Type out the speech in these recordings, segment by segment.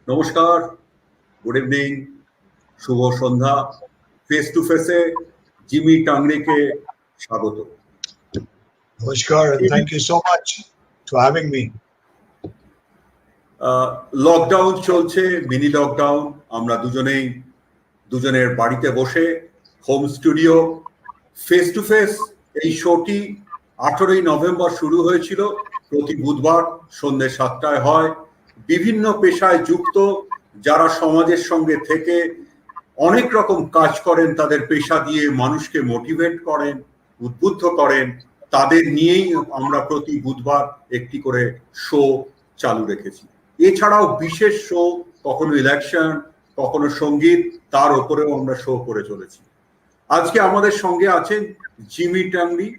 নমস্কার, good evening, Shubho Sandhya. Face to ফেসে Jimmy টাংরিকে স্বাগত। Namaskar and thank you so much for having me. Lockdown চলছে, mini lockdown. আমরা দুজনের বাড়িতে বসে home studio face to face এই শোটি 18ই নভেম্বর শুরু হয়েছিল। প্রতি বুধবার সন্ধ্যে 7টায় হয়। বিভিন্ন পেশায় যুক্ত যারা সমাজের সঙ্গে থেকে অনেক রকম কাজ করেন, তাদের পেশা দিয়ে মানুষকে মোটিভেট করেন, উদ্বুদ্ধ করেন, তাদের নিয়েই আমরা প্রতি বুধবার একটি করে শো চালু রেখেছি। এছাড়াও বিশেষ শো, কখনো ইলেকশন, কখনো সঙ্গীত, তার উপরেও আমরা শো করে চলেছি। আজকে আমাদের সঙ্গে আছেন জিমি টাংরি,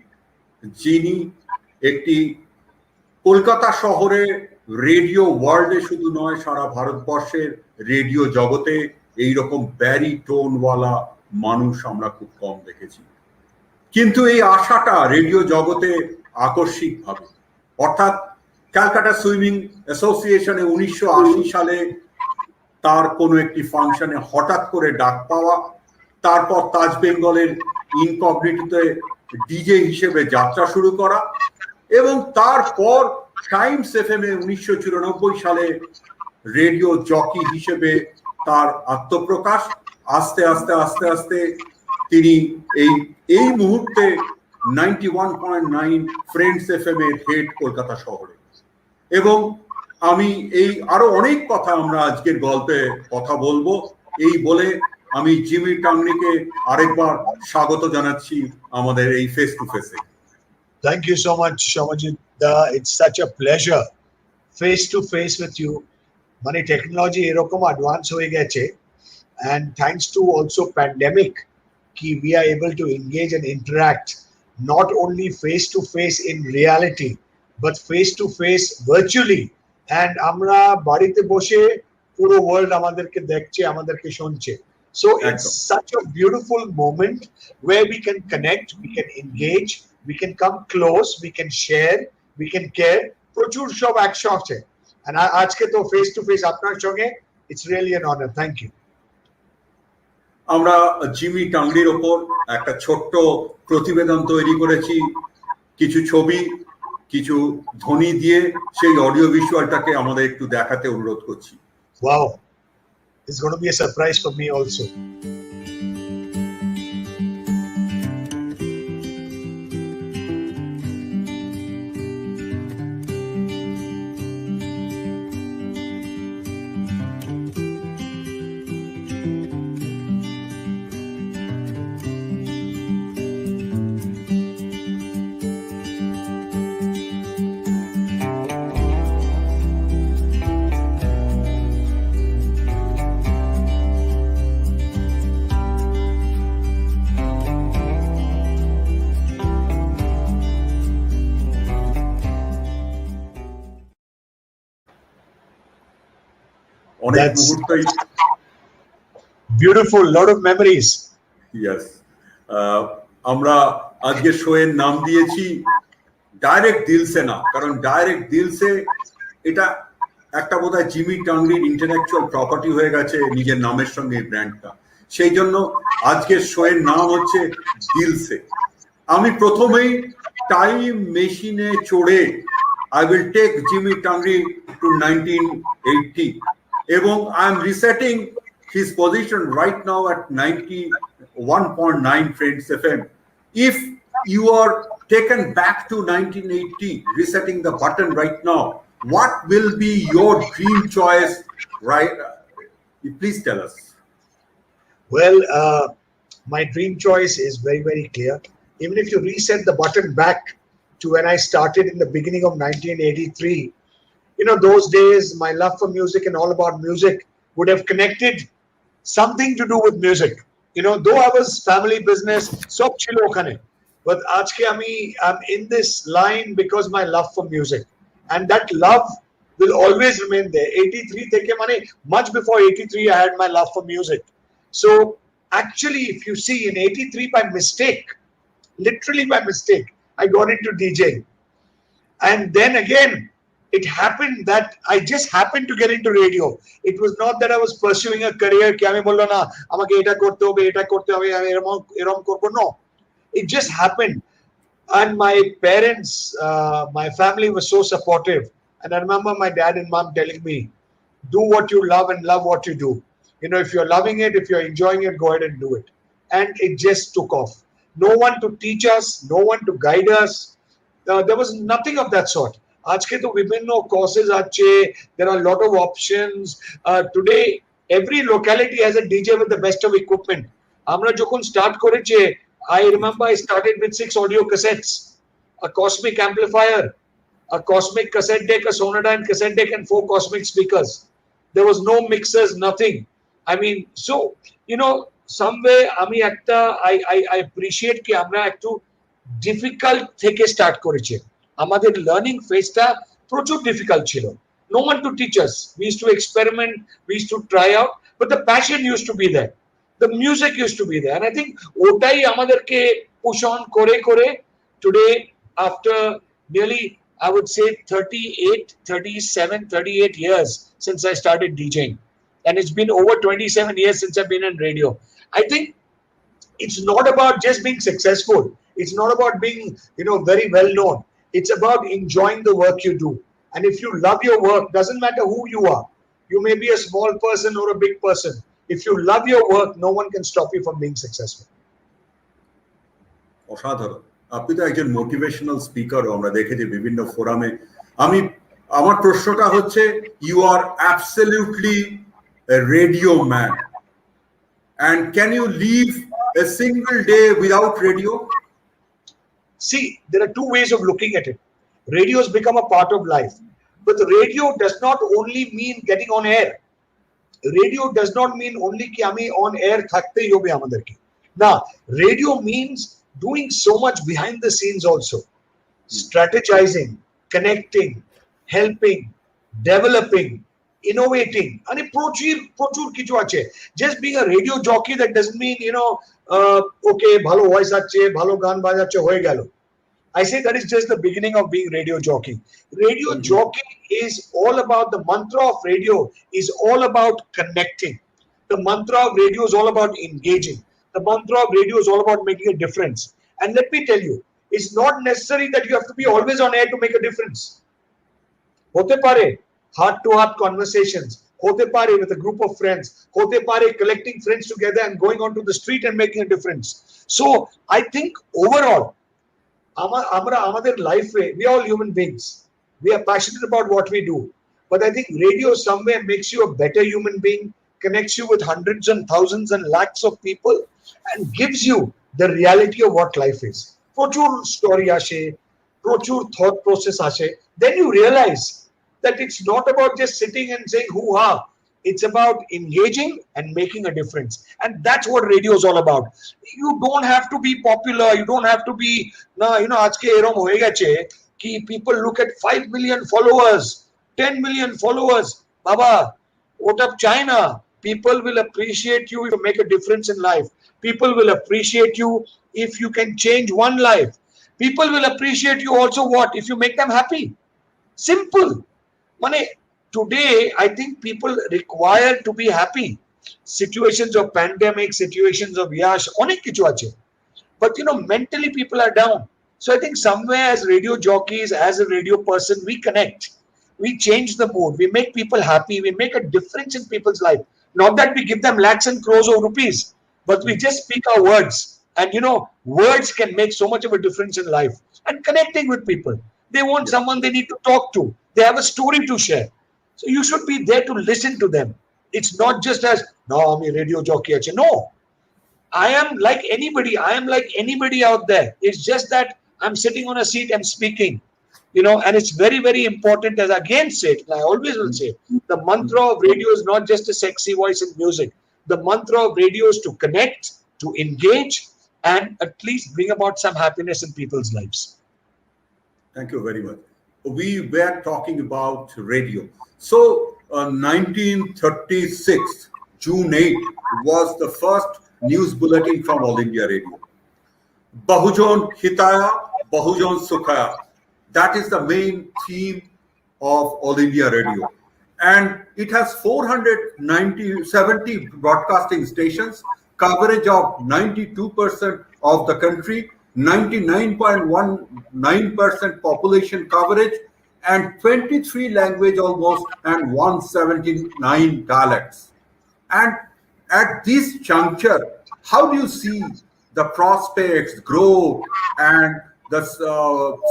যিনি একটি কলকাতা শহরে রেডিও ওয়ার্ল্ডে শুধু নয়, সারা ভারতবর্ষের রেডিও জগতে এইরকম ব্যারিটোনওয়ালা মানুষ আমরা খুব কম দেখেছি। কিন্তু এই আশাটা রেডিও জগতে আকস্মিকভাবে, অর্থাৎ ক্যালকাটা সুইমিং অ্যাসোসিয়েশনে 1980 সালে তার কোনো একটি ফাংশনে হঠাৎ করে ডাক পাওয়া, তারপর তাজ বেঙ্গলের ইনকগনিটোতে ডিজে হিসেবে যাত্রা শুরু করা, এবং তারপর টাইমস এফএম এ 1994 সালে রেডিও জকি হিসেবে তার আত্মপ্রকাশ। আস্তে আস্তে আস্তে আস্তে তিনি এই মুহূর্তে 91.9 ফ্রেন্ডস এফএম এর হেড কলকাতা শহরে। এবং আমি আরো অনেক কথা আমরা আজকের গল্পে কথা বলবো। এই বলে আমি জিমি টাংরিকে আরেকবার স্বাগত জানাচ্ছি আমাদের এই ফেস টু ফেসে। Thank you so much, Soumyajit. It's such a pleasure face to face with you. মানে টেকনোলজি এরকম অ্যাডভান্স হয়ে গেছে, and thanks to also pandemic we are able to engage and interact not only face to face in reality but face to face virtually, and আমরা বাড়িতে বসে পুরো world আমাদেরকে দেখছে, আমাদেরকে শুনছে। So it's such a beautiful moment where we can connect, we can engage, we can come close, we can share, we can care. প্রচুর সব একসাথে, and আজকে তো ফেস টু ফেস আপনার সঙ্গে, it's really an honor. Thank you. আমরা Jimmy টাংরির ওপর একটা ছোট্ট প্রতিবেদন তৈরি করেছি, কিছু ছবি, কিছু ধ্বনি দিয়ে সেই অডিও ভিজুয়ালটাকে আমাদের একটু দেখাতে অনুরোধ করছি। Wow, it's going to be a surprise for me also. That's beautiful, lot of memories. Yes. আমরা আজকে শো এর নাম দিয়েছি ডাইরেক্ট দিল সে না, কারণ ডাইরেক্ট দিল সে এটা একটা বোধহয় জিমি টাংরির ইন্টেলেকচুয়াল প্রপার্টি হয়ে গেছে নিজের নামের সঙ্গে এই ব্র্যান্ডটা। সেই জন্য আজকের শো এর নাম হচ্ছে দিল সে। আমি প্রথমেই টাইম মেশিনে চড়ে I will take Jimmy Tangree to 1980, এবং I am resetting his position right now at 91.9 Friends FM. If you are taken back to 1980, resetting the button right now, what will be your dream choice, right? Please tell us. Well, my dream choice is very, very clear. Even if you reset the button back to when I started in the beginning of 1983, you know, those days my love for music and all about music would have connected something to do with music. You know, though I was family business, sob chilo okhane, but aajke I'm in this line because my love for music, and that love will always remain there. 83 theke mane much before 83 I had my love for music. So actually, if you see, in 83 by mistake, literally by mistake, I got into DJing, and then again it happened that I just happened to get into radio. It was not that I was pursuing a career ki ami bollo na amake eta korte hobe eta korte hobe ami erom korbo. No, it just happened. And my parents, my family was so supportive. And I remember my dad and mom telling me, do what you love and love what you do. You know, if you're loving it, if you're enjoying it, go ahead and do it. And it just took off. No one to teach us, no one to guide us. There was nothing of that sort. Aajke to vibhinno courses ache, there are a lot of options. Today, every locality has a DJ with the best of equipment. Amra jokhon start koreche, I remember I started with 6 audio cassettes, a Cosmic amplifier, a Cosmic cassette deck, a Sonodyne cassette deck, and 4 Cosmic speakers. There was no mixers, nothing. I mean, so, you know, somewhere I appreciate ki amra ekটু difficult থেকে start করেছে. আমাদের learning phase টা প্রচুর difficult ছিল. No one to teach us. We used to experiment, we used to try out, but the passion used to be there. The music used to be there. And I think ওটাই আমাদেরকে push on করে today, after nearly, I would say 38 years since I started DJing. And it's been over 27 years since I've been in radio. I think it's not about just being successful. It's not about being, you know, very well known. It's about enjoying the work you do. And if you love your work, doesn't matter who you are. You may be a small person or a big person. If you love your work, no one can stop you from being successful. অসাধারণ। আপনি তো একজন motivational speaker, আমরা দেখেছি বিভিন্ন ফোরামে। আমার প্রশ্নটা হচ্ছে, you are absolutely a radio man, and can you leave a single day without radio? See, there are two ways of looking at it. Radio has become a part of life, but the radio does not only mean getting on air. Radio does not mean only ki ami on air thakte hobe amaderke. Now, radio means doing so much behind the scenes also. Strategizing, connecting, helping, developing, innovating. And prochur kichu ache. Just being a radio jockey, that doesn't mean, you know, okay, bhalo voice ache, bhalo gaan bajache, hoye gelo. I say that is just the beginning of being radio jockey. Radio jockey is all about, the mantra of radio is all about connecting. The mantra of radio is all about engaging. The mantra of radio is all about making a difference. And let me tell you, it's not necessary that you have to be always on air to make a difference. Hote pare heart-to-heart conversations, hote pare with a group of friends, hote pare collecting friends together and going onto the street and making a difference. So I think overall, আমাদের life-এ, we are all human beings. We are passionate about what we do. But I think radio somewhere makes you a better human being, connects you with hundreds and thousands and lakhs of people, and gives you the reality of what life is. Prochur story ashe, prochur thought process ashe. Then you realize that it's not about just sitting and saying hoo-ha. It's about engaging and making a difference. And that's what radio is all about. You don't have to be popular. You don't have to be, you know, aajke erom hoye geche ki people look at 5 million followers, 10 million followers. Baba, what up China? People will appreciate you if you make a difference in life. People will appreciate you if you can change one life. People will appreciate you also what? If you make them happy. Simple. Mane, today, I think people require to be happy. Situations of pandemic, situations of yash, onek kichu ache. But you know, mentally people are down. So I think somewhere as radio jockeys, as a radio person, we connect. We change the mood. We make people happy. We make a difference in people's life. Not that we give them lakhs and crores of rupees, but we just speak our words. And you know, words can make so much of a difference in life. And connecting with people. They want someone they need to talk to. They have a story to share. So you should be there to listen to them. It's not just as, no, I'm a radio jockey. No, I am like anybody. I am like anybody out there. It's just that I'm sitting on a seat and speaking, you know, and it's very, very important, as I again say it, and I always will say, the mantra of radio is not just a sexy voice and music. The mantra of radio is to connect, to engage, and at least bring about some happiness in people's lives. Thank you very much. We were talking about radio. So 1936, June 8 was the first news bulletin from All India Radio. Bahujan Hitaya, Bahujan Sukhaya. That is the main theme of All India Radio. And it has 470 broadcasting stations, coverage of 92% of the country, 99.19% population coverage, and 23 language almost, and 179 dialects. And at this juncture, how do you see the prospects, growth, and the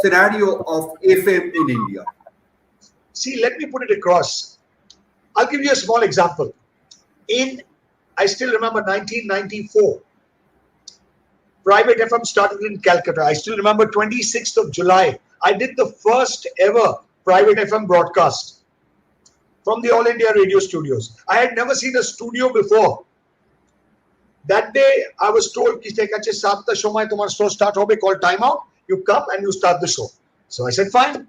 scenario of FM in India? See, let me put it across. I'll give you a small example. I still remember 1994, private FM started in Calcutta. I still remember 26th of July. I did the first ever private FM broadcast from the All India Radio studios. I had never seen a studio before. That day, I was told, show start hobe, call timeout. You come and you start the show. So I said, fine.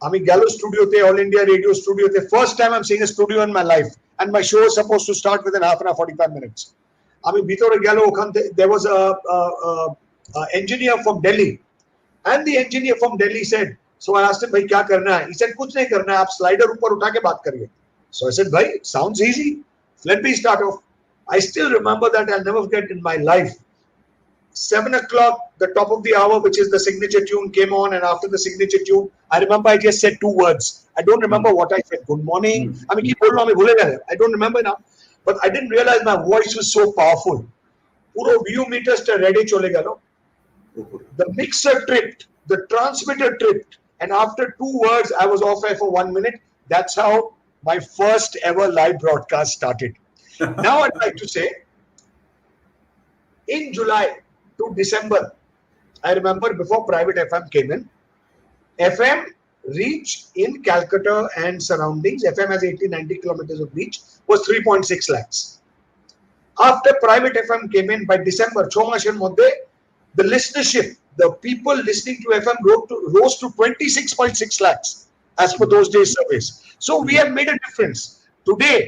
আমি গেল স্টুডিওতে All India Radio স্টুডিওতে first time I am seeing a studio in my life and my show is supposed to start within half an hour 45 minutes আমি ভিতরে গেল ওখান থেকে there was a engineer from Delhi and the engineer from Delhi said so I asked him bhai kya karna hai he said kuch nahi karna hai aap slider upar utha ke baat kariye so I said bhai sounds easy let me start off I still remember that I'll never forget in my life 7 o'clock, the top of the hour, which is the signature tune, came on, and after the signature tune, I remember I just said 2 words. I don't remember what I said. Good morning. I mean, I don't remember now, but I didn't realize my voice was so powerful. Puro view meters to ready chole galo. The mixer tripped, the transmitter tripped, and after 2 words, I was off air for 1 minute. That's how my first ever live broadcast started. Now I'd like to say, in July to December, I remember before private FM came in, FM reach in Calcutta and surroundings, FM has 80-90 kilometers of reach, was 3.6 lakhs. After private FM came in, by December, the listenership, the people listening to FM rose to 26.6 lakhs as per those days surveys. So we have made a difference. Today,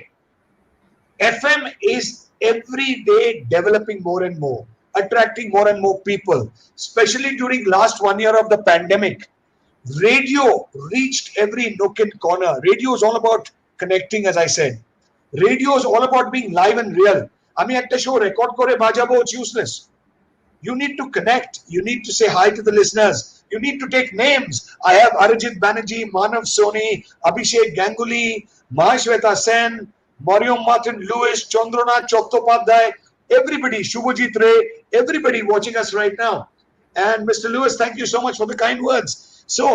FM is every day developing more and more, attracting more and more people, especially during last 1 year of the pandemic. Radio reached every nook and corner. Radio is all about connecting, as I said. Radio is all about being live and real. Ami ekta show record kore bajabo, it's useless. You need to connect. You need to say hi to the listeners. You need to take names. I have Arijit Banerjee, Manav Soni, Abhishek Ganguly, Mahashweta Sen, Mario Martin Lewis, Chandranath Chattopadhyay, everybody, Soumyajit Ray, everybody watching us right now. And Mr. Lewis, thank you so much for the kind words. So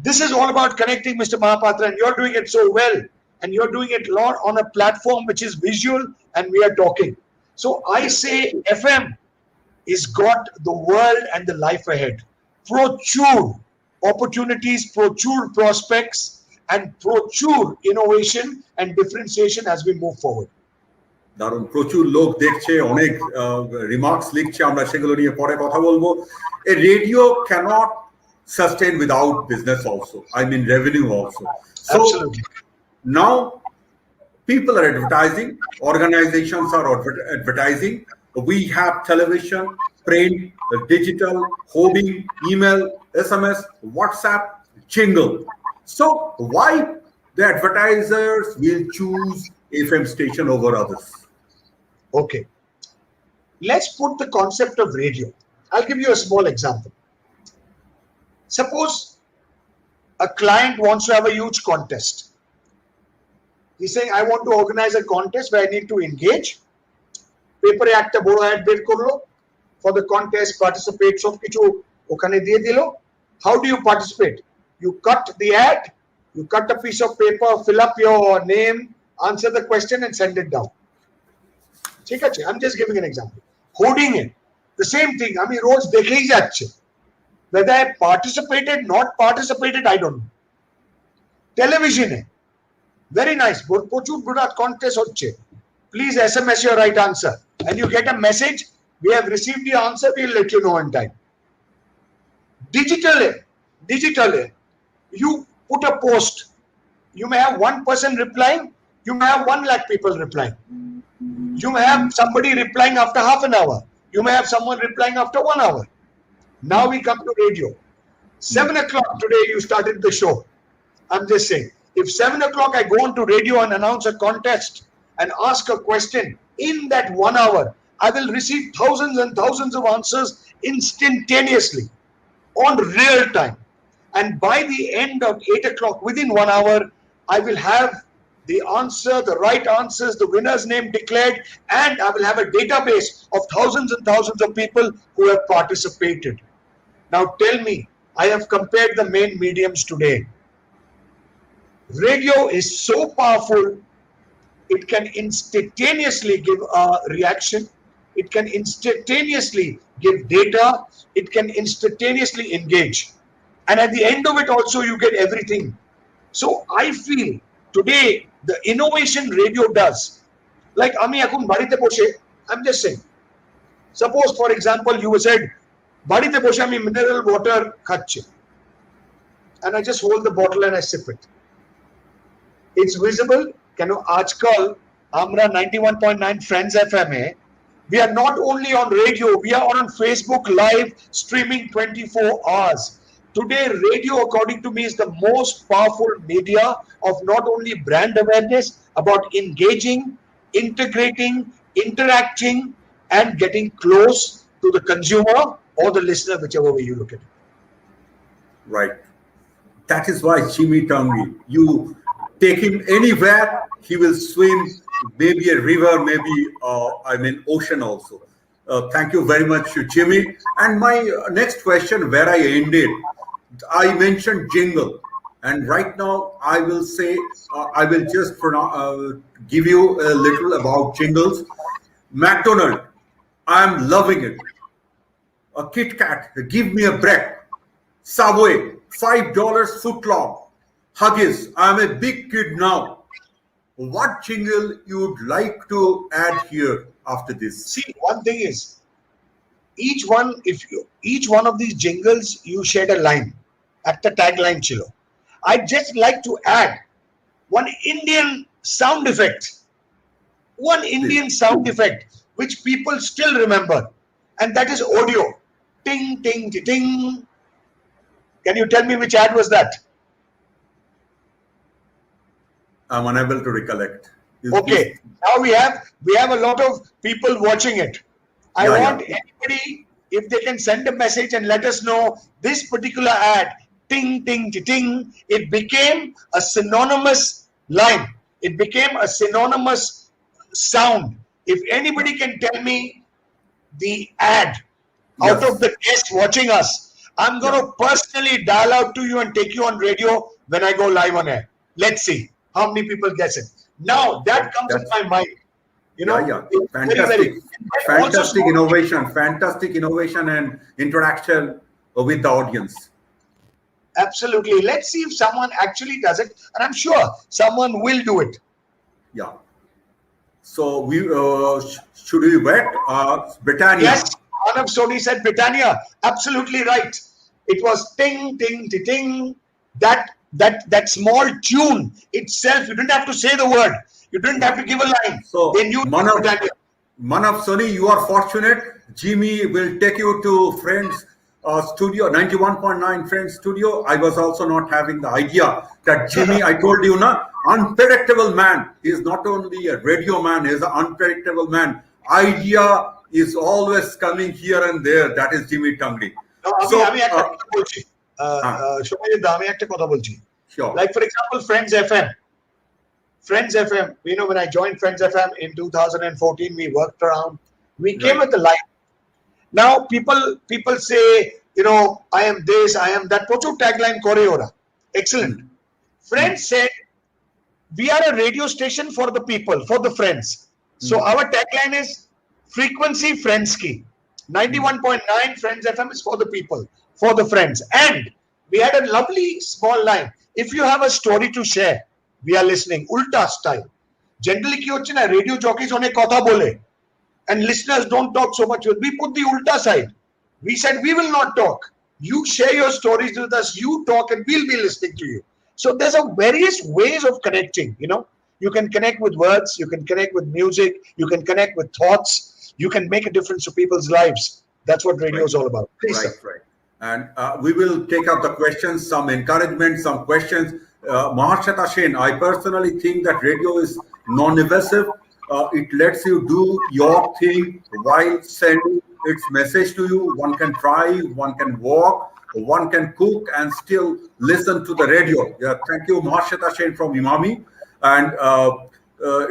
this is all about connecting, Mr. Mahapatra, and you're doing it so well. And you're doing it on a platform which is visual, and we are talking. So I say FM is got the world and the life ahead. Prochur opportunities, prochur prospects, and prochur innovation and differentiation as we move forward. দারুণ, প্রচুর লোক দেখছে, অনেক remarks লিখছে, আমরা সেগুলো নিয়ে পরে কথা বলবো। A radio cannot sustain without business also, I mean revenue also. So absolutely. Now people are advertising, organizations are advertising. We have television, print, digital, hoarding, email, SMS, WhatsApp, jingle. So why the advertisers will choose FM station over others? Okay, let's put the concept of radio. I'll give you a small example. Suppose a client wants to have a huge contest. He's saying, I want to organize a contest where I need to engage. Paper একটা বড় ad বের করলো for the contest, participate, সব কিছু ওখানে দিয়ে দিল. How do you participate? You cut the ad, you cut a piece of paper, fill up your name, answer the question and send it down. I'm just giving an example. Hoarding it, the same thing. I mean, roads dekhehi jacche. Whether I participated, not participated, I don't know. Television, very nice. Prochur burat contest hocche. Please SMS your right answer, and you get a message. We have received the answer. We'll let you know in time. Digital. You put a post. You may have one person replying. You may have 1 lakh people replying. You may have somebody replying after half an hour. You may have someone replying after 1 hour. Now we come to radio. 7 o'clock today, you started the show. I'm just saying. If 7 o'clock I go on to radio and announce a contest and ask a question, in that 1 hour, I will receive thousands and thousands of answers instantaneously on real time. And by the end of 8 o'clock, within 1 hour, I will have the answer, the right answers, the winner's name declared, and I will have a database of thousands and thousands of people who have participated. Now tell me, I have compared the main mediums today. Radio is so powerful, it can instantaneously give a reaction, it can instantaneously give data, it can instantaneously engage. And at the end of it also, you get everything. So I feel today, the innovation radio does, like Ami Akun Barite Boshe, I'm just saying, suppose for example, you said, Barite Boshe Ami mineral water khache, and I just hold the bottle and I sip it. It's visible. Can you aajkal Amra 91.9 Friends FM, we are not only on radio, we are on Facebook live streaming 24 hours. Today, radio, according to me, is the most powerful media of not only brand awareness, about engaging, integrating, interacting, and getting close to the consumer or the listener, whichever way you look at it. Right. That is why Jimmy Tangree, you take him anywhere, he will swim, maybe a river, maybe, ocean also. Thank you very much, Jimmy. And my next question, where I ended, I mentioned jingle. And right now, I will say, I will just give you a little about jingles. McDonald's, I'm loving it. A Kit Kat, give me a break. Subway, $5 footlong. Huggies, I'm a big kid now. What jingle you'd like to add here after this? See, one thing is, each one of these jingles, you shared a line at the tagline chilo. I'd just like to add one Indian sound effect. One Indian sound effect which people still remember, and that is audio. Ting, ting, ting, ting. Can you tell me which ad was that? I'm unable to recollect. Okay, now we have a lot of people watching it. I want anybody, if they can send a message and let us know this particular ad, ting, ting, ting, ting, it became a synonymous line. It became a synonymous sound. If anybody can tell me the ad out of the guests watching us, I'm going to personally dial out to you and take you on radio when I go live on air. Let's see how many people guess it. Now that comes in my mind. You know, fantastic, fantastic innovation and interaction with the audience. Absolutely. Let's see if someone actually does it, and I'm sure someone will do it. Yeah. So we should we wait? Britannia. Yes, Arnav Soni said Britannia. Absolutely right. It was ting ting ting ting. That small tune itself. You didn't have to say the word. You didn't have to give a line. So they knew Britannia. Manav Soni, you are fortunate. Jimmy will take you to Friends studio, 91.9 Friends studio. I was also not having the idea that Jimmy, I told you, unpredictable man. He is not only a radio man, he is an unpredictable man. Idea is always coming here and there. That is Jimmy Tangree. Sure. Like for example, Friends FM. Friends FM, you know, when I joined Friends FM in 2014, we worked around. We came with the line. Now people say, you know, I am this, I am that. Pocho tagline kore ora. Excellent. Friends said, we are a radio station for the people, for the friends. So our tagline is frequency friends ki. 91.9 Friends FM is for the people, for the friends. And we had a lovely small line. If you have a story to share, we are listening. Ulta style. Generally, ki hoche na radio jockeys one kotha bole, and listeners don't talk so much. We put the ulta side. We said we will not talk. You share your stories with us. You talk, and we'll be listening to you. So there's a various ways of connecting. You know, you can connect with words. You can connect with music. You can connect with thoughts. You can make a difference to people's lives. That's what radio is all about. Please, right. And we will take up the questions, some encouragement, some questions. Mahashata Sen, I personally think that radio is non-invasive. It lets you do your thing while sending its message to you. One can drive, one can walk, one can cook and still listen to the radio. Yeah, thank you, Mahashata Sen from Imami. And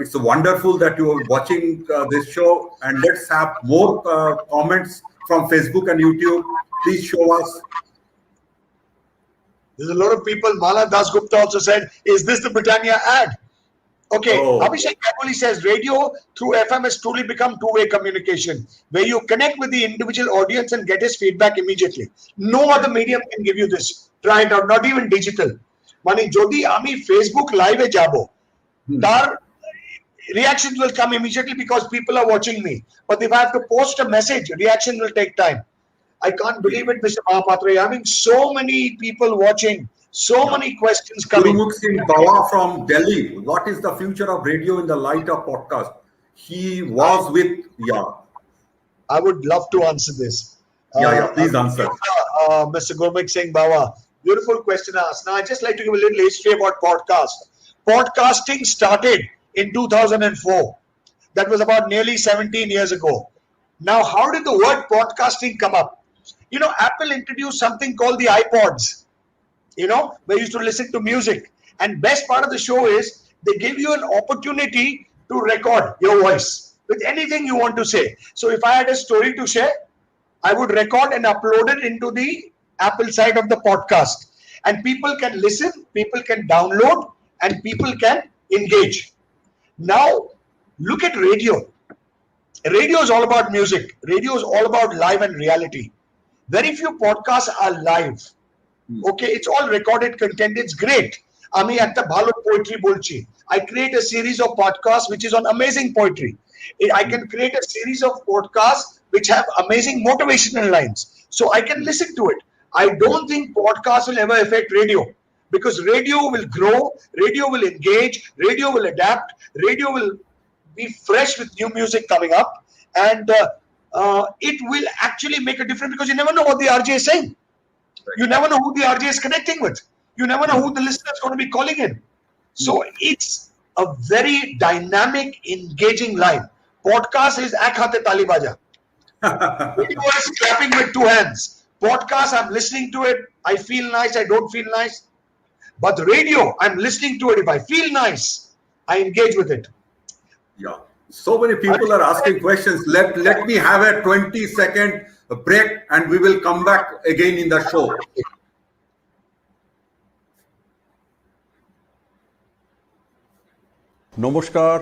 it's wonderful that you are watching this show. And let's have more comments from Facebook and YouTube. Please show us. There's a lot of people. Mala Das Gupta also said, "Is this the Britannia ad?" Okay, Abhishek Ganguly says, radio through FM has truly become two-way communication, where you connect with the individual audience and get his feedback immediately. No other medium can give you this. Try it out, not even digital. Mani, jodi ami Facebook live e jabo, tar reactions will come immediately because people are watching me. But if I have to post a message, reaction will take time. I can't believe it, Mr. Mahapatra. You're having so many people watching. So many questions coming. Gurumukh Singh Bawa from Delhi. What is the future of radio in the light of podcast? He was with, I would love to answer this. Please answer. Mr. Gurumukh Singh Bawa, beautiful question asked. Now, I'd just like to give a little history about podcast. Podcasting started in 2004. That was about nearly 17 years ago. Now, how did the word podcasting come up? You know, Apple introduced something called the iPods. You know, where you used to listen to music. And best part of the show is they give you an opportunity to record your voice with anything you want to say. So if I had a story to share, I would record and upload it into the Apple side of the podcast. And people can listen, people can download, and people can engage. Now, look at radio. Radio is all about music. Radio is all about live and reality. Very few podcasts are live. Okay, it's all recorded content. It's great. Ami ekta bhalo poetry bolchi. I create a series of podcasts which is on amazing poetry. I can create a series of podcasts which have amazing motivational lines. So I can listen to it. I don't think podcasts will ever affect radio because radio will grow, radio will engage, radio will adapt, radio will be fresh with new music coming up, and it will actually make a difference because you never know what the RJ is saying. You never know who the RJ is connecting with. You never know who the listener is going to be calling in. So it's a very dynamic, engaging line. Podcast is ek hate tali baja. Radio is clapping with two hands. Podcast, I'm listening to it. I feel nice. I don't feel nice. But radio, I'm listening to it. If I feel nice, I engage with it. Yeah. So many people are asking questions. Let me have a 20-second break and we will come back again in the show. নমস্কার,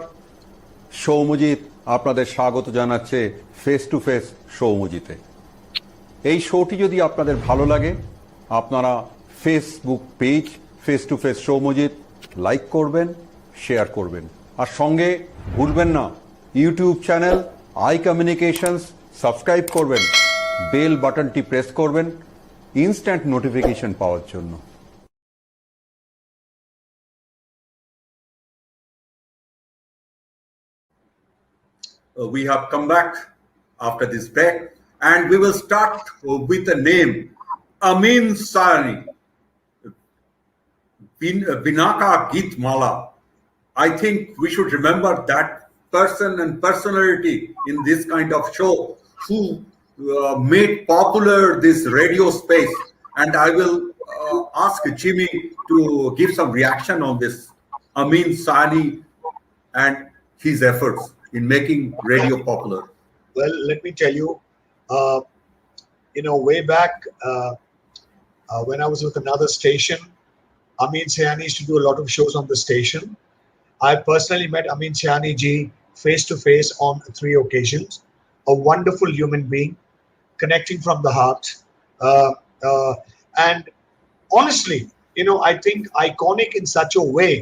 সৌম্যজিৎ আপনাদের স্বাগত জানাচ্ছে face to face সৌম্যজিতে। এই শোটি যদি আপনাদের ভালো লাগে আপনারা Facebook page face to face Soumyajit like করবেন, শেয়ার করবেন, আর সঙ্গে ভুলবেন না YouTube channel I communications subscribe করবেন, বেল বাটনটি প্রেস করবেন ইনস্ট্যান্ট নোটিফিকেশন পাওয়ার জন্য। We have come back after this break and we will start with the name Amin Sani, Binaka Geet Mala. I think we should remember that person and personality in this kind of show who made popular this radio space, and I will ask Jimmy to give some reaction on this Amin Sani and his efforts in making radio popular. Well, let me tell you, way back when I was with another station, Amin Sayani used to do a lot of shows on the station. I personally met Amin Sayani ji face to face on 3 occasions. A wonderful human being, connecting from the heart, and honestly, I think iconic in such a way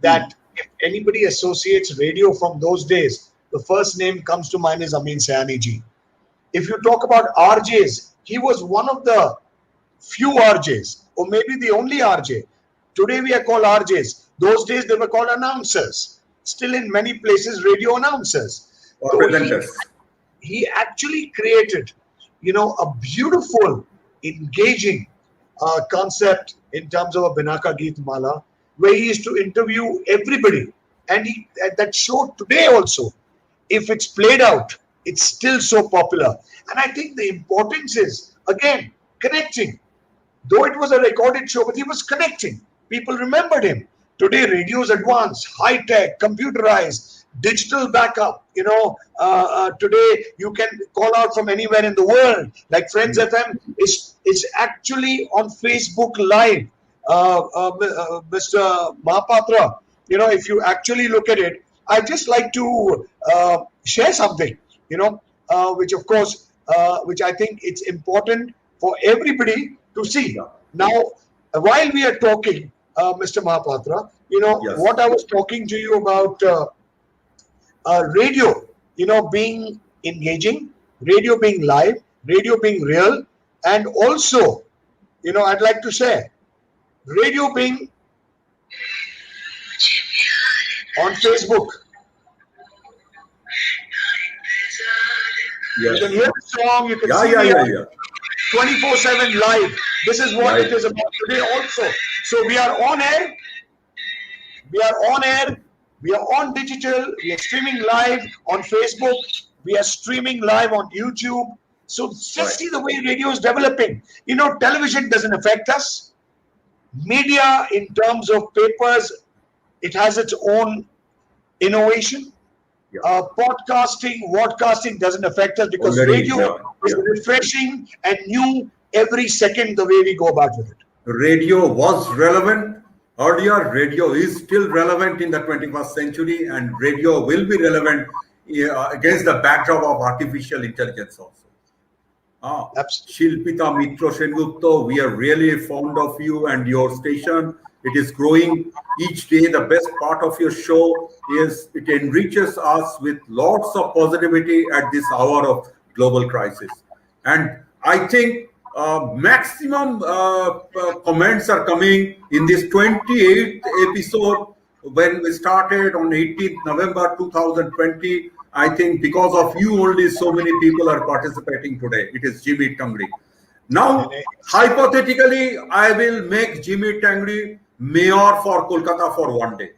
that if anybody associates radio from those days, the first name comes to mind is Amin Sayani ji. If you talk about RJs, he was one of the few RJs, or maybe the only RJ. Today we are called RJs. Those days they were called announcers. Still in many places, radio announcers. Or presenters. He actually created, a beautiful, engaging concept in terms of a Binaka Geet Mala. where he used to interview everybody. And that show today also, if it's played out, it's still so popular. And I think the importance is, again, connecting. Though it was a recorded show, but he was connecting. People remembered him. Today, radio's advanced, high-tech, computerized, digital backup. Today you can call out from anywhere in the world. Like Friends FM is actually on Facebook Live. Mr. Mahapatra, if you actually look at it, I just like to share something, which of course, which I think it's important for everybody to see. Now, while we are talking, Mr. Mahapatra, Yes. what I was talking to you about radio, being engaging, radio being live, radio being real, and also, I'd like to say, radio being on Facebook. Yes. You can hear the song, you can Yeah, see yeah, me yeah, on yeah. 24/7 live. This is what Right. it is about today also. So we are on air. We are on air. We are on digital. We are streaming live on Facebook. We are streaming live on YouTube. So just Right. see the way radio is developing. Television doesn't affect us. Media, in terms of papers, it has its own innovation. Yeah. Podcasting, wadcasting doesn't affect us because Already, radio yeah, is yeah. refreshing and new every second the way we go about with it. Radio was relevant earlier. Radio is still relevant in the 21st century, and radio will be relevant against the backdrop of artificial intelligence also. Absolutely. Shilpita Mitra Sengupta, we are really fond of you and your station. It is growing each day. The best part of your show is it enriches us with lots of positivity at this hour of global crisis. And I think maximum comments are coming in this 28th episode when we started on 18th November 2020. I think because of you only so many people are participating today. It is Jimmy Tangree. Now, hypothetically, I will make Jimmy Tangree mayor for Kolkata for one day.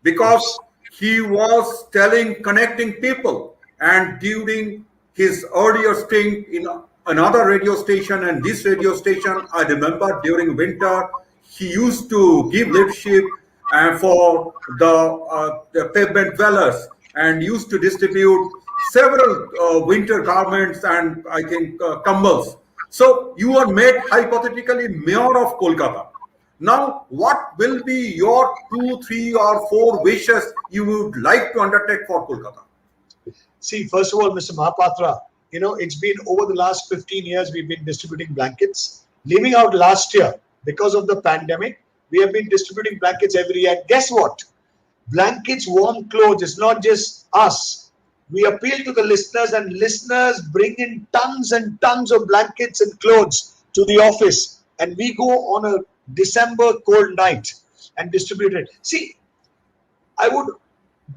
Because he was connecting people. And during his earlier stint in another radio station and this radio station, I remember during winter, he used to give leadership for the pavement dwellers and used to distribute several winter garments and I think kumbals. So you are made hypothetically mayor of Kolkata. Now, what will be your 2, 3, or 4 wishes you would like to undertake for Kolkata? See, first of all, Mr. Mahapatra, it's been over the last 15 years we've been distributing blankets. Leaving out last year, because of the pandemic, we have been distributing blankets every year. Guess what? Blankets, warm clothes, it's not just us. We appeal to the listeners, and listeners bring in tons and tons of blankets and clothes to the office. And we go on a December cold night and distribute it. See, I would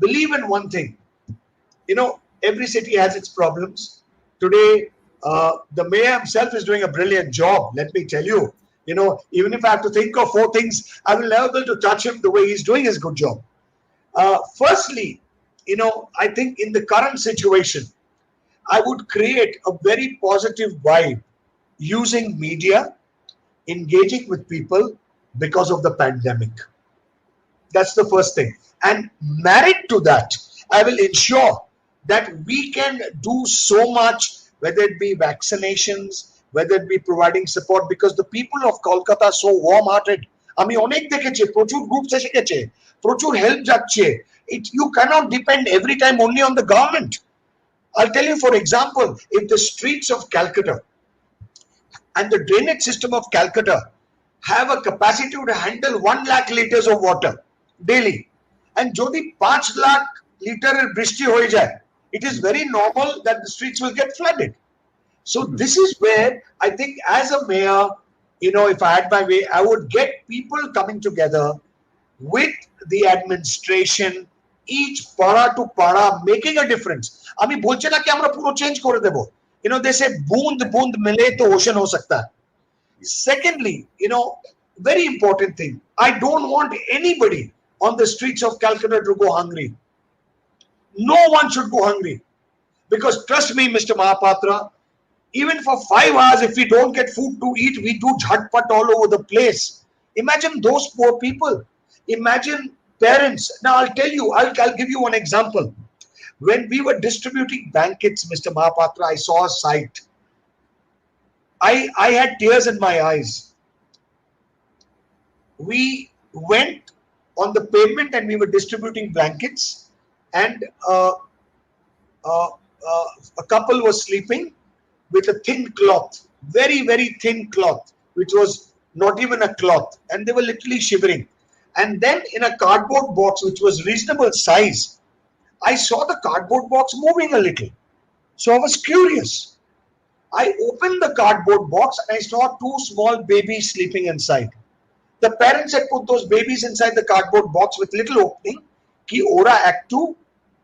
believe in one thing. Every city has its problems. Today, the mayor himself is doing a brilliant job, let me tell you. Even if I have to think of 4 things, I will never be able to touch him the way he's doing his good job. Firstly, I think in the current situation, I would create a very positive vibe using media, engaging with people because of the pandemic. That's the first thing. And married to that, I will ensure that we can do so much, whether it be vaccinations, whether it be providing support, because the people of Kolkata are so warm-hearted. আমি অনেক দেখেছি প্রচুর groups এসে গেছে প্রচুর help যাচ্ছে you cannot depend every time only on the government. I'll tell you, for example, if the streets of Calcutta and the drainage system of Calcutta have a capacity to handle 1 lakh liters of water daily, and যদি 5 lakh লিটারের বৃষ্টি হয়ে যায়, it is very normal that the streets will get flooded. So this is where I think as a mayor, if I had my way, I would get people coming together with the administration, each para to para, making a difference. আমি বলছি না কি আমরা পুরো change করে দেব. They say boond boond mile to ocean ho sakta hai. Secondly, very important thing, I don't want anybody on the streets of Calcutta to go hungry. No one should go hungry. Because trust me, Mr. Mahapatra, even for 5 hours, if we don't get food to eat, we do jhatpat all over the place. Imagine those poor people. Imagine parents. Now, I'll tell you, I'll give you one example. When we were distributing blankets, Mr. Mahapatra, I saw a sight. I had tears in my eyes. We went on the pavement and we were distributing blankets, and a couple was sleeping with a thin cloth, very, very thin cloth, which was not even a cloth, and they were literally shivering. And then in a cardboard box, which was reasonable size, I saw the cardboard box moving a little. So I was curious. I opened the cardboard box and I saw two small babies sleeping inside. The parents had put those babies inside the cardboard box with little opening. Ki ora actu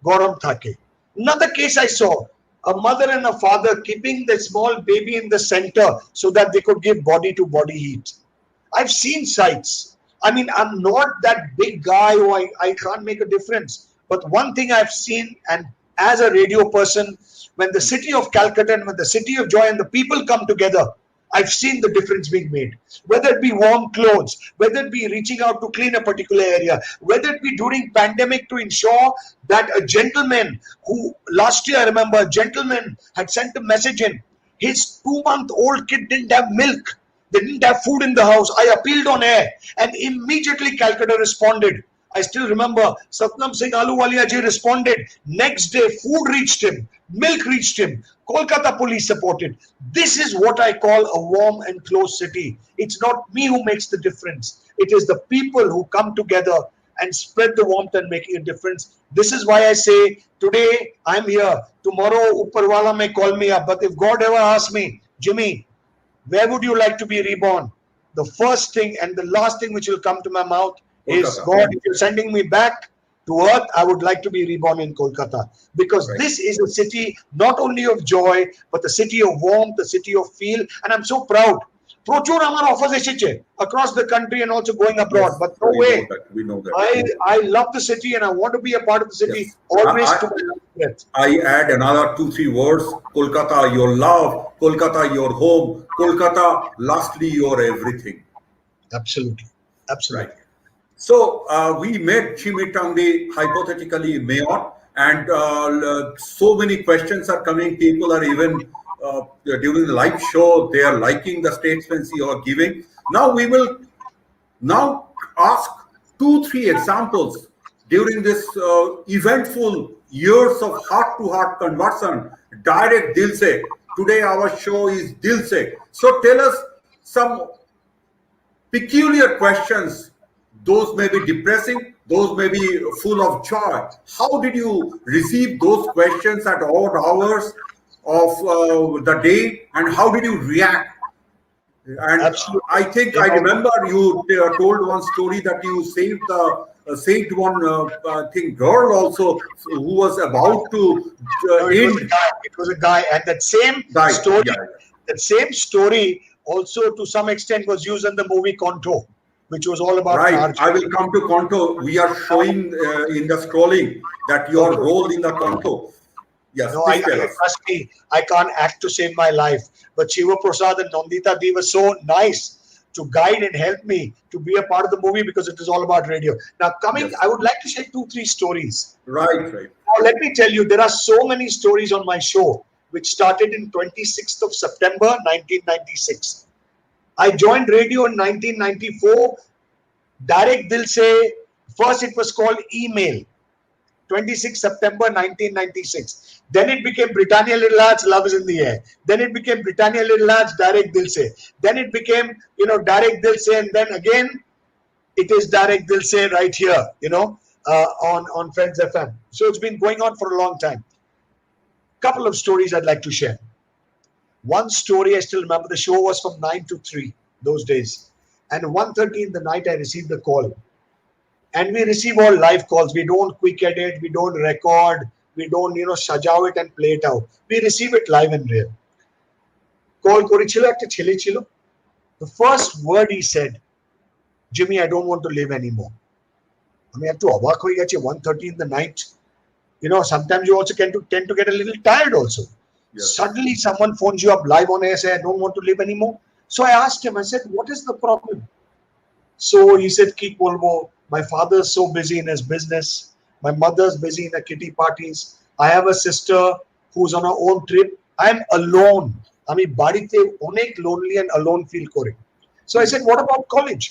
Goram thake. Another case I saw, a mother and a father keeping the small baby in the center so that they could give body to body heat. I've seen sights. I mean, I'm not that big guy who I can't make a difference. But one thing I've seen, and as a radio person, when the city of Calcutta and when the city of joy and the people come together, I've seen the difference being made. Whether it be warm clothes, whether it be reaching out to clean a particular area, whether it be during pandemic to ensure that a gentleman who, last year I remember, a gentleman had sent a message in. His 2-month-old kid didn't have milk. They didn't have food in the house. I appealed on air and immediately Calcutta responded. I still remember Satnam Singh Ahluwalia ji responded. Next day, food reached him, milk reached him. Kolkata police supported. This is what I call a warm and close city. It's not me who makes the difference. It is the people who come together and spread the warmth and making a difference. This is why I say today I'm here. Tomorrow Upparwala may call me up. But if God ever asks me, Jimmy, where would you like to be reborn? The first thing and the last thing which will come to my mouth is, God, if you're sending me back to earth, I would like to be reborn in Kolkata. Because this is a city not only of joy, but the city of warmth, the city of feel. And I'm so proud. Prochur amar offers eseche across the country and also going abroad. But no way. We know that. I love the city and I want to be a part of the city always to my last breath. I add another 2-3 words. Kolkata, your love. Kolkata, your home. Kolkata, lastly, your everything. Absolutely. Absolutely. Right. So we met Tangree hypothetically mayor, and so many questions are coming. People are even during the live show, they are liking the statements you are giving. Now we will now ask 2-3 examples during this eventful years of heart-to-heart conversion, direct Dil Se. Today our show is Dil Se. So tell us some peculiar questions. Those may be depressing, those may be full of joy. How did you receive those questions at odd hours of the day, and how did you react? And Absolutely. I think I remember you told one story that you saved one girl also who was about to end. It was a guy, and that same story, that same story also to some extent was used in the movie Conto, which was all about. Right, I will come to Conto. We are showing in the scrolling that your role in the Conto. Yes, no, trust me, I can't act to save my life. But Shiva Prasad and Nandita Di were so nice to guide and help me to be a part of the movie because it is all about radio. Now, I would like to share 2-3 stories. Right. Now, let me tell you, there are so many stories on my show, which started in 26th of September, 1996. I joined radio in 1994. Direct Dil Se. First, it was called Email. 26 September 1996. Then it became Britannia Little Hearts, Love is in the Air. Then it became Britannia Little Hearts, Direct Dil Se. Then it became, Direct Dil Se. And then again, it is Direct Dil Se right here, on Friends FM. So it's been going on for a long time. Couple of stories I'd like to share. One story I still remember, the show was from 9 to 3 those days. And 1:30 in the night, I received a call. And we receive all live calls. We don't quick edit. We don't record. We don't, sajao it and play it out. We receive it live and real. Call korichilo ekta chele chilo. The first word he said, Jimmy, I don't want to live anymore. I mean, একটু অবাক হয়ে গেছে 1:30 in the night. Sometimes you also tend to get a little tired also. Yes. Suddenly someone phones you up live on air, say, I don't want to live anymore. So I asked him, I said, what is the problem? So he said, Ki bolbo, my father's so busy in his business. My mother's busy in the kitty parties. I have a sister who's on her own trip. I'm alone. I mean, barite onek lonely and alone feel kore. So I said, what about college?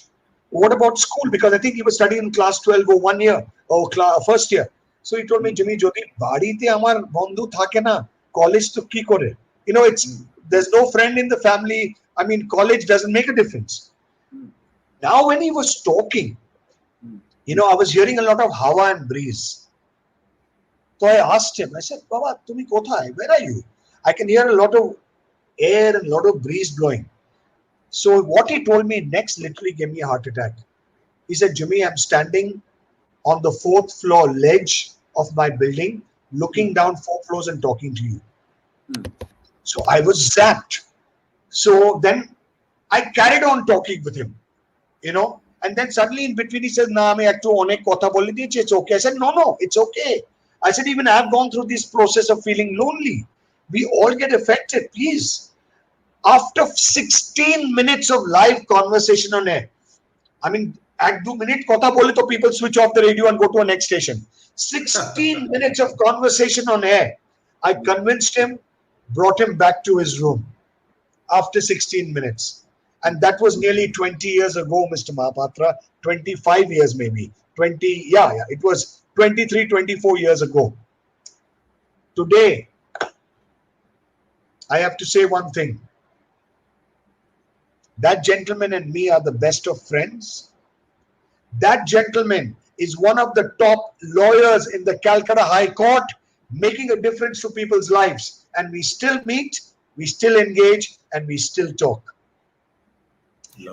What about school? Because I think he was studying in class 12 or 1 year or first year. So he told me, Jimmy, jodi barite amar bondhu thake na, college to ki kore? There's no friend in the family. I mean, college doesn't make a difference. Now, when he was talking, I was hearing a lot of hawa and breeze. So I asked him, I said, Baba, tumi kothay? Where are you? I can hear a lot of air and a lot of breeze blowing. So what he told me next literally gave me a heart attack. He said, Jimmy, I'm standing on the 4th floor ledge of my building, looking down 4 floors and talking to you. So I was zapped. So then I carried on talking with him, and then suddenly in between he says, nah, I have to onek kotha bole diyeche, it's okay. I said, no, it's okay. I said, even I've gone through this process of feeling lonely. We all get affected, please. After 16 minutes of live conversation on air, I mean, at 2 minutes kotha bole to people switch off the radio and go to a next station. 16 minutes of conversation on air. I convinced him, brought him back to his room after 16 minutes. And that was nearly 20 years ago, Mr. Mahapatra, 25 years maybe. It was 23, 24 years ago. Today, I have to say one thing. That gentleman and me are the best of friends. That gentleman is one of the top lawyers in the Calcutta High Court, making a difference to people's lives. And we still meet, we still engage, and we still talk.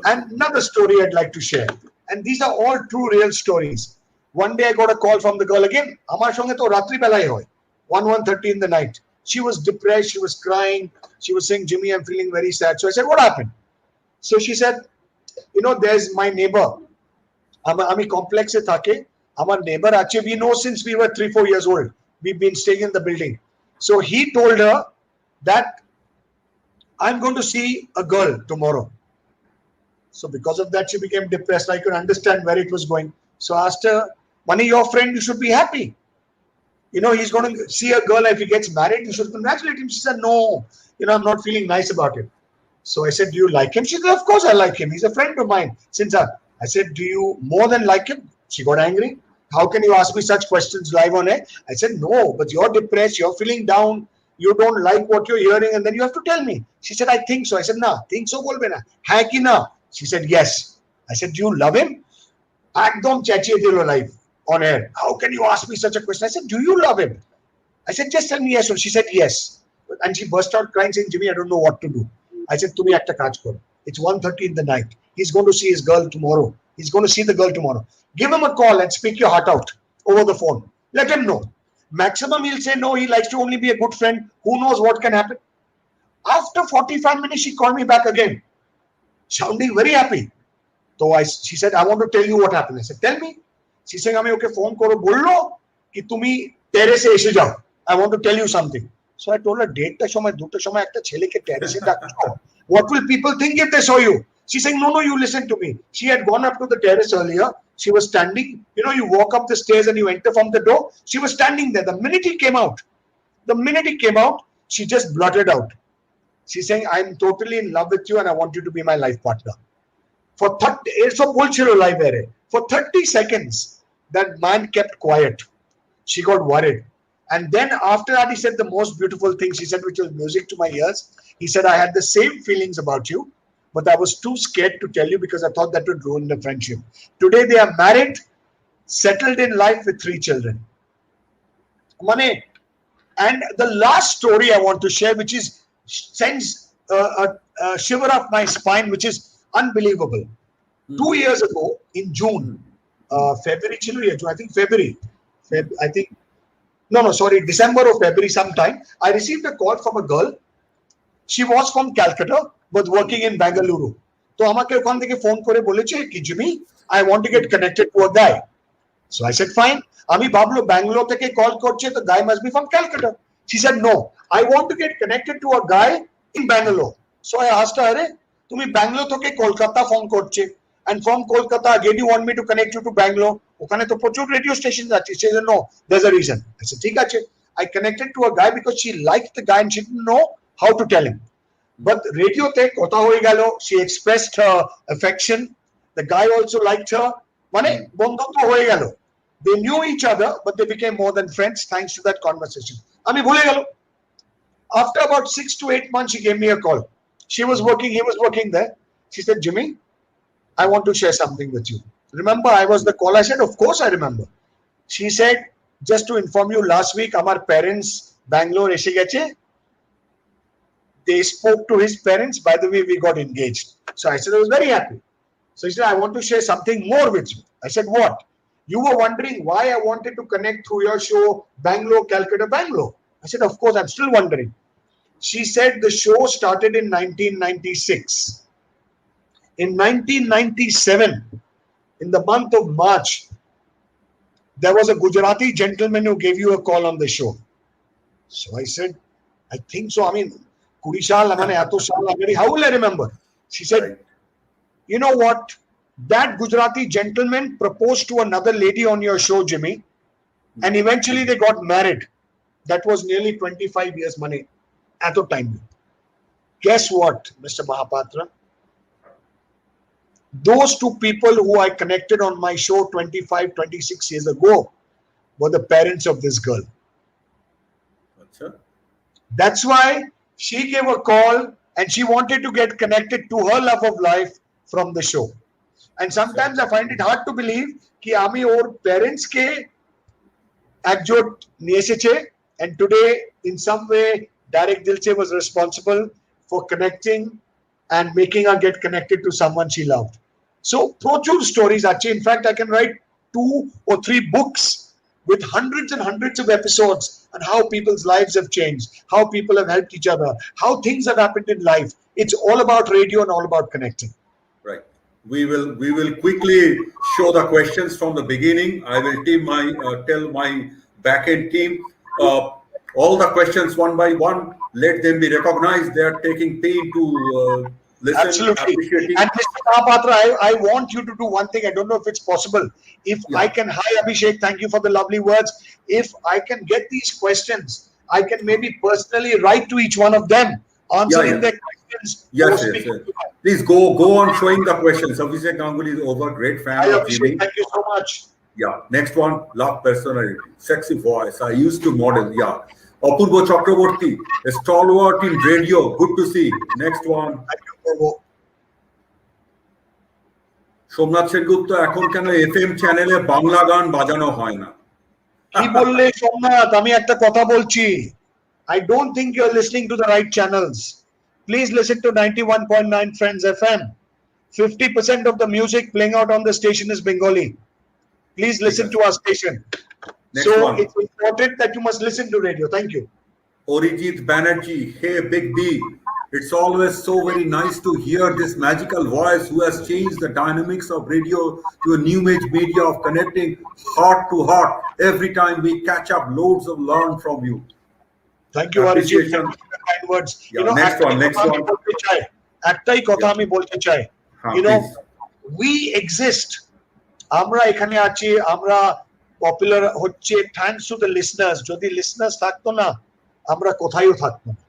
And another story I'd like to share. And these are all true, real stories. One day I got a call from the girl again. Amar shonge to ratri belai hoy. 1:30 in the night. She was depressed. She was crying. She was saying, Jimmy, I'm feeling very sad. So I said, what happened? So she said, there's my neighbor. Ami complex e thake. Amar neighbor ache, we know since we were 3-4 years old. We've been staying in the building. So he told her that I'm going to see a girl tomorrow. So because of that, she became depressed. I could understand where it was going. So I asked her, Mani, your friend, you should be happy. He's going to see a girl. If he gets married, you should congratulate him. She said, no, I'm not feeling nice about it. So I said, do you like him? She said, of course I like him. He's a friend of mine. I said, do you more than like him? She got angry. How can you ask me such questions live on air? I said, no, but you're depressed. You're feeling down. You don't like what you're hearing. And then you have to tell me. She said, I think so. I said, nah, think so bolbe na. Hai ki na? She said, yes. I said, do you love him? Ekdom chachiye dilo live on air. How can you ask me such a question? I said, do you love him? I said, just tell me yes. She said, yes. And she burst out crying, saying, Jimmy, I don't know what to do. I said, tumi ekta kaj koro. It's 1:30 in the night. He's going to see his girl tomorrow. He's going to see the girl tomorrow. Give him a call and speak your heart out over the phone. Let him know. Maximum he'll say no, he likes to only be a good friend. Who knows what can happen? After 45 minutes, she called me back again, sounding very happy. So she said, I want to tell you what happened. I said, tell me. She said, আমি ওকে phone করো বললো কি তুমি টেরেসে এসে যাও. I want to tell you something. So I told her, 1:30 সময় 2টা সময় একটা ছেলেকে টেরেসে ডাকছো. What will people think if they saw you? She's saying, no, you listen to me. She had gone up to the terrace earlier. She was standing. You walk up the stairs and you enter from the door. She was standing there. The minute he came out, she just blurted out. She's saying, I'm totally in love with you and I want you to be my life partner. For 30 seconds, that man kept quiet. She got worried. And then after that, he said the most beautiful thing, she said, which was music to my ears. He said, I had the same feelings about you, but I was too scared to tell you because I thought that would ruin the friendship. Today, they are married, settled in life with 3 children. Mane, and the last story I want to share, which sends a shiver up my spine, which is unbelievable. 2 years ago, in June, February, December or February sometime, I received a call from a girl. She was from Calcutta, but working in Bengaluru. তো আমাকে ওখান থেকে phone করে বলেছে কি Jimmy I want to get connected to a guy. So I said, fine. Ami Bablu, Bangalore teke call korche, the guy must be from Calcutta. She said, no, I want to get connected to a guy in Bangalore. So I asked her, Are, tumi Bangalore teke Kolkata phone korche. And from Kolkata, again you want me to connect you to Bangalore? Okhane to prochur radio stations ache. She said, no, there's a reason. I said, thik ache. I connected to a guy because she liked the guy and she didn't know how to tell him. But radio te kotha hoye gelo. She expressed her affection. The guy also liked her. Mane bondhotto hoye gelo. They knew each other, but they became more than friends thanks to that conversation. Ami bhule gelo. After about 6 to 8 months, she gave me a call. She was working, he was working there. She said, Jimmy, I want to share something with you. Remember, I was the caller. I said, of course I remember. She said, just to inform you, last week, our parents, Bangalore, eshe geche. They spoke to his parents. By the way, we got engaged. So I said, I was very happy. So he said, I want to share something more with you. I said, what? You were wondering why I wanted to connect through your show, Bangalore, Calcutta, Bangalore. I said, of course, I'm still wondering. She said the show started in 1996. In 1997, in the month of March, there was a Gujarati gentleman who gave you a call on the show. So I said, I think so. I mean, Kurishal, how will I remember? She said, you know what? That Gujarati gentleman proposed to another lady on your show, Jimmy, and eventually they got married. That was nearly 25 years money at the time. Guess what, Mr. Mahapatra? Those two people who I connected on my show 25, 26 years ago were the parents of this girl. That's why she gave a call and she wanted to get connected to her love of life from the show. And sometimes I find it hard to believe कि आमी और parents के एकजुट निये से छे, and today in some way Direct Dilse was responsible for connecting and making her get connected to someone she loved. So prochur stories ache. In fact, I can write 2 or 3 books with hundreds and hundreds of episodes on how people's lives have changed, how people have helped each other, how things have happened in life. It's all about radio and all about connecting. Right. We will quickly show the questions from the beginning. I will tell my back-end team all the questions one by one. Let them be recognized. They are taking pain to listen. Absolutely. And Mr. Mahapatra, I want you to do one thing. I don't know if it's possible. If I can, hi Abhishek, thank you for the lovely words. If I can get these questions, I can maybe personally write to each one of them, answering their questions. Yes. Please go on showing the questions. Abhishek Ganguly is over. Great fan of Jimmy. Thank you so much. Yeah. Next one, love personality, sexy voice. I used to model. Yeah. Apurbo Chakraborty, a stalwart in radio. Good to see. Next one. Somnath Sengupta, এখন কেন FM চ্যানেলে বাংলা গান বাজানো হয় না? কি বললে সোমনাথ? আমি একটা কথা বলছি। I don't think you're listening to the right channels. Please listen to 91.9 Friends FM. 50% of the music playing out on the station is Bengali. Please listen to our station. Next so one. It's important that you must listen to radio. Thank you. Orijit Banerjee, hey Big B. It's always so very nice to hear this magical voice who has changed the dynamics of radio to a new age media of connecting heart to heart. Every time we catch up, loads of learn from you. Thank you, Orijit. Thank you for the kind words. Yeah, next one. একটাই কথা আমি বলতে চাই। You know, we exist. আমরা এখানে আছি, আমরা popular হচ্ছে থ্যাঙ্কস টু দ্য লিসনার্স। যদি লিসনার্স থাকতো না, আমরা কোথায়ও থাকতো না।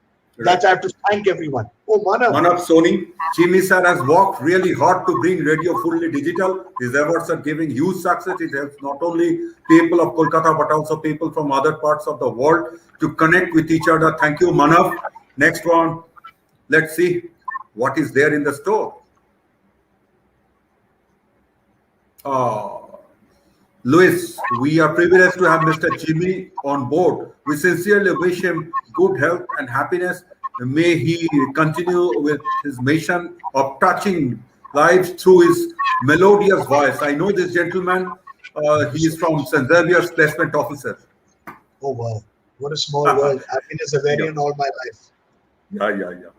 That I have to thank everyone. Oh, Manav Soni, Jimmy sir has worked really hard to bring radio fully digital. His efforts are giving huge success. It helps not only people of Kolkata but also people from other parts of the world to connect with each other. Thank you, Manav. Next one. Let's see what is there in the store. Louis, we are privileged to have Mr. Jimmy on board. We sincerely wish him good health and happiness. May he continue with his mission of touching lives through his melodious voice. I know this gentleman. He is from St. Xavier's placement officer. Oh, wow. What a small world. I've been as a variant all my life. Yeah.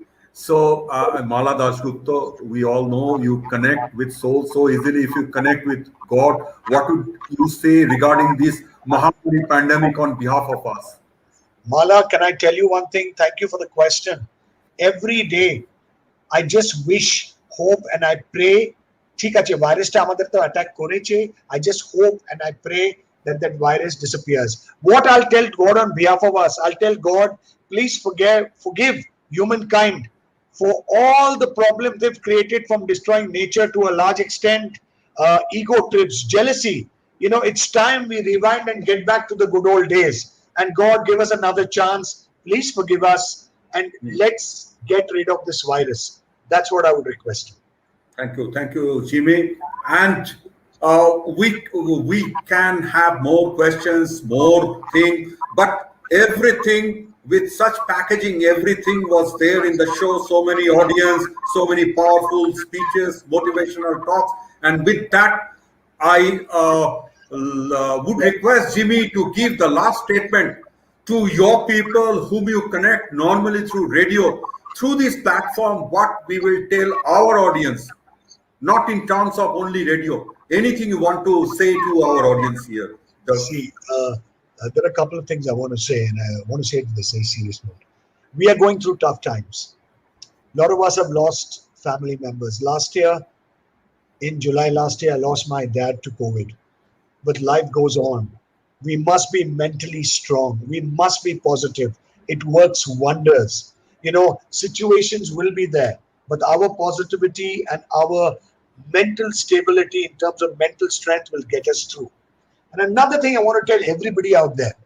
So, Mala Dasgupta, we all know you connect with soul so easily. If you connect with God, what would you say regarding this Mahamari pandemic on behalf of us? Mala, can I tell you one thing? Thank you for the question. Every day, I just wish, hope, and I pray. ঠিক আছে ভাইরাসটা আমাদের তো attack করেছে I just hope and I pray that that virus disappears. What I'll tell God on behalf of us, I'll tell God, please forgive humankind for all the problems they've created, from destroying nature to a large extent, ego trips, jealousy. You know, it's time we rewind and get back to the good old days. And God, give us another chance. Please forgive us and let's get rid of this virus. That's what I would request. Thank you, Jimmy. And we can have more questions, more things, but everything with such packaging, everything was there in the show. So many audience, so many powerful speeches, motivational talks, and with that, I would request Jimmy to give the last statement to your people whom you connect normally through radio. Through this platform, what we will tell our audience, not in terms of only radio. Anything you want to say to our audience here? See, there are a couple of things I want to say, and I want to say it in a serious note. We are going through tough times. A lot of us have lost family members. In July last year, I lost my dad to COVID. But life goes on. We must be mentally strong. We must be positive. It works wonders. You know, situations will be there, but our positivity and our mental stability in terms of mental strength will get us through. And another thing I want to tell everybody out there,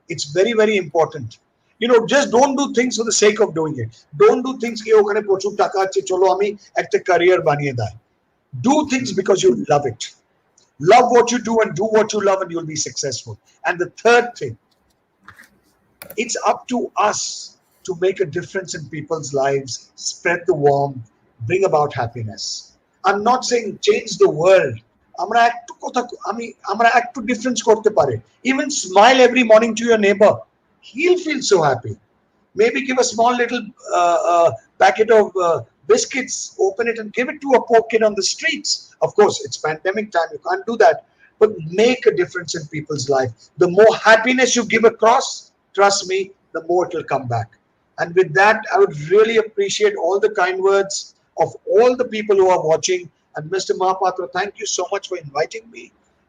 it's very, very important. You know, just don't do things for the sake of doing it. Don't do things ki okhane prochur taka acche cholo ami ekta career baniye dai. Do things because you love it. Love what you do and do what you love, and you'll be successful. And the third thing, it's up to us to make a difference in people's lives, spread the warmth, bring about happiness. I'm not saying change the world. আমরা একটু difference করতে পারি. Even smile every morning to your neighbor. He'll feel so happy. Maybe give a small little packet of biscuits, open it and give it to a poor kid on the streets. Of course, it's pandemic time, you can't do that. But make a difference in people's life. The more happiness you give across, trust me, the more it will come back. And with that, I would really appreciate all the kind words of all the people who are watching. And Mr. Mahapatra, thank you so much for inviting me.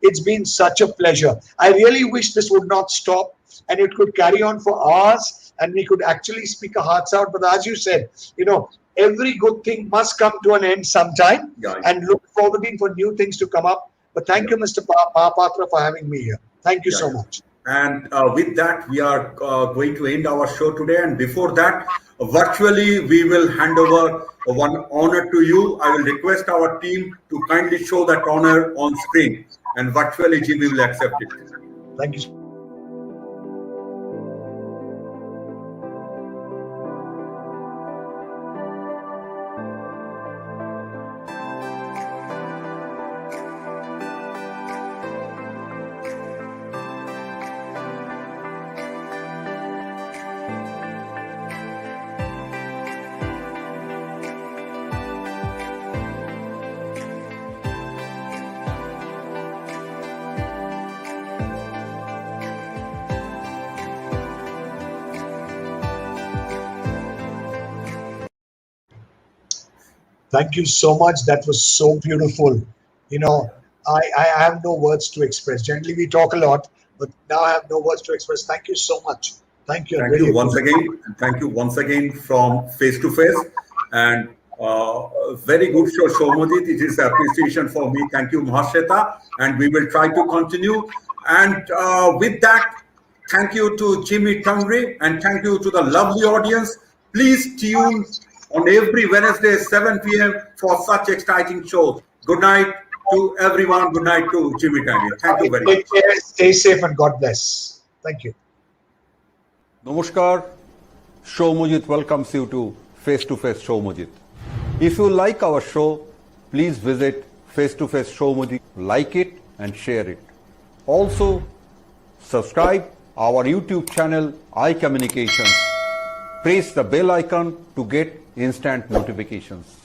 It's been such a pleasure. I really wish this would not stop and it could carry on for hours and we could actually speak our hearts out. But as you said, you know, every good thing must come to an end sometime, and look forwarding for new things to come up. But thank you, Mr. Mahapatra, for having me here. Thank you so much. And with that, we are going to end our show today. And before that, virtually, we will hand over one honor to you. I will request our team to kindly show that honor on screen. And virtually, Jimmy will accept it. Thank you. Thank you so much. That was so beautiful. You know, I have no words to express. Generally, we talk a lot, but now I have no words to express. Thank you so much. Thank you. Thank you once again. Thank you once again from Face to Face. And very good show, Soumyajit. It is appreciation for me. Thank you, Mahashweta. And we will try to continue. And with that, thank you to Jimmy Tangree. And thank you to the lovely audience. Please tune on every Wednesday, 7 p.m. for such exciting shows. Good night to everyone. Good night to Jimmy Tangree. Thank you very much. Take care, stay safe, and God bless. Thank you. Namaskar. Soumyajit welcomes you to Face Soumyajit. If you like our show, please visit Face Soumyajit, like it and share it. Also, subscribe our YouTube channel, iCommunications, press the bell icon to get instant notifications.